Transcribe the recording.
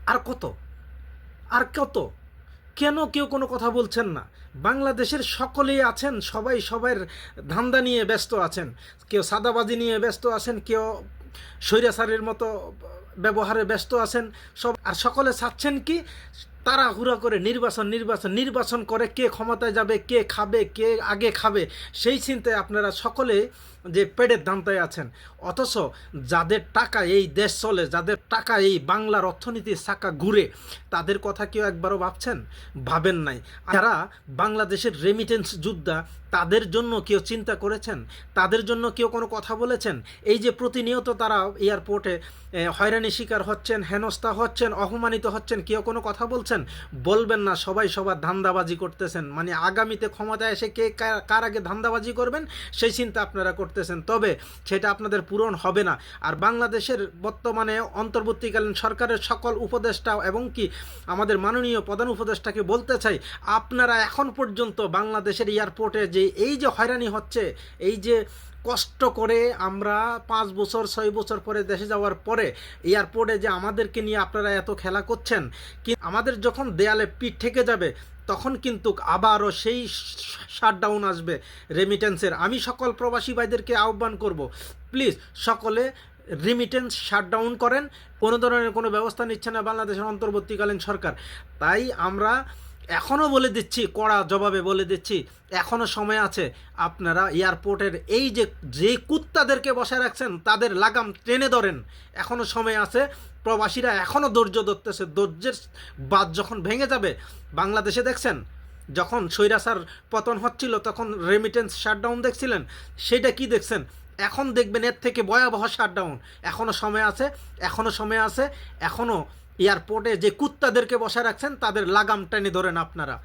আর কত, আর কত? কেন কেউ কোনো কথা বলছেন না? বাংলাদেশের সকলেই আছেন, সবাই সবার ধান্দা নিয়ে ব্যস্ত আছেন। কেউ সাদাবাজি নিয়ে ব্যস্ত আছেন, কেউ স্বৈরাচারের মতো ব্যবহারে ব্যস্ত আছেন। সব আর সকলে চাচ্ছেন কি, তাড়াহুড়া করে নির্বাচন নির্বাচন নির্বাচন করে কে ক্ষমতায় যাবে, কে খাবে, কে আগে খাবে, সেই চিন্তায় আপনারা সকলে যে পেটের দান্তায় আছেন। অথচ যাদের টাকা এই দেশ চলে, যাদের টাকা এই বাংলার অর্থনীতির চাকা ঘুরে, তাদের কথা কেউ একবারও ভাবছেন? ভাবেন নাই। যারা বাংলাদেশের রেমিটেন্স যোদ্ধা, তাদের জন্য কেউ চিন্তা করেছেন? তাদের জন্য কেউ কোনো কথা বলেছেন? এই যে প্রতিনিয়ত তারা এয়ারপোর্টে হয়রানি শিকার হচ্ছেন, হেনস্থা হচ্ছেন, অপমানিত হচ্ছেন, কেউ কোনো কথা বলছেন? বলবেন না, সবাই সবার ধান্দাবাজি করতেছেন। মানে আগামীতে ক্ষমতায় এসে কে কার আগে ধান্দাবাজি করবেন সেই চিন্তা আপনারা করতেছেন। তবে সেটা আপনাদের পূরণ হবে না। আর বাংলাদেশের বর্তমানে অন্তর্বর্তীকালীন সরকারের সকল উপদেষ্টা এবং কি আমাদের মাননীয় প্রধান উপদেষ্টাকে বলতে চাই, আপনারা এখন পর্যন্ত বাংলাদেশের এয়ারপোর্টে যে এই যে হয়রানি হচ্ছে, এই যে কষ্ট করে আমরা 5 বছর 6 বছর পরে দেশে যাওয়ার পরে এয়ারপোর্টে যে আমাদেরকে নিয়ে আপনারা এত খেলা করছেন, কি আমাদের যখন দেয়ালে পিঠ থেকে যাবে তখন কিন্তু আবারও সেই শাটডাউন আসবে রেমিটেন্সের। আমি সকল প্রবাসী ভাইদেরকে আহ্বান করব, প্লিজ সকলে রিমিটেন্স শাটডাউন করেন। কোনো ধরনের কোনো ব্যবস্থা নিচ্ছে না বাংলাদেশের অন্তর্বর্তীকালীন সরকার। তাই আমরা এখনও বলে দিচ্ছি, কড়া জবাবে বলে দিচ্ছি, এখনও সময় আছে। আপনারা এয়ারপোর্টের এই যে যে কুত্তাদেরকে বসায় রাখছেন তাদের লাগাম টেনে ধরেন, এখনও সময় আছে। প্রবাসীরা এখনও ধৈর্য ধরতেছে। ধৈর্যের বাঁধ যখন ভেঙে যাবে, বাংলাদেশে দেখছেন যখন স্বৈরাচার পতন হচ্ছিল তখন রেমিটেন্স শাটডাউন দেখছিলেন, সেটা কি দেখছেন? এখন দেখবেন এর থেকে ভয়াবহ শাটডাউন। এখনও সময় আছে, এখনও সময় আছে। এখনও এয়ারপোর্টে যে কুত্তাদেরকে বসায় রাখছেন তাদের লাগাম টেনে ধরেন আপনারা।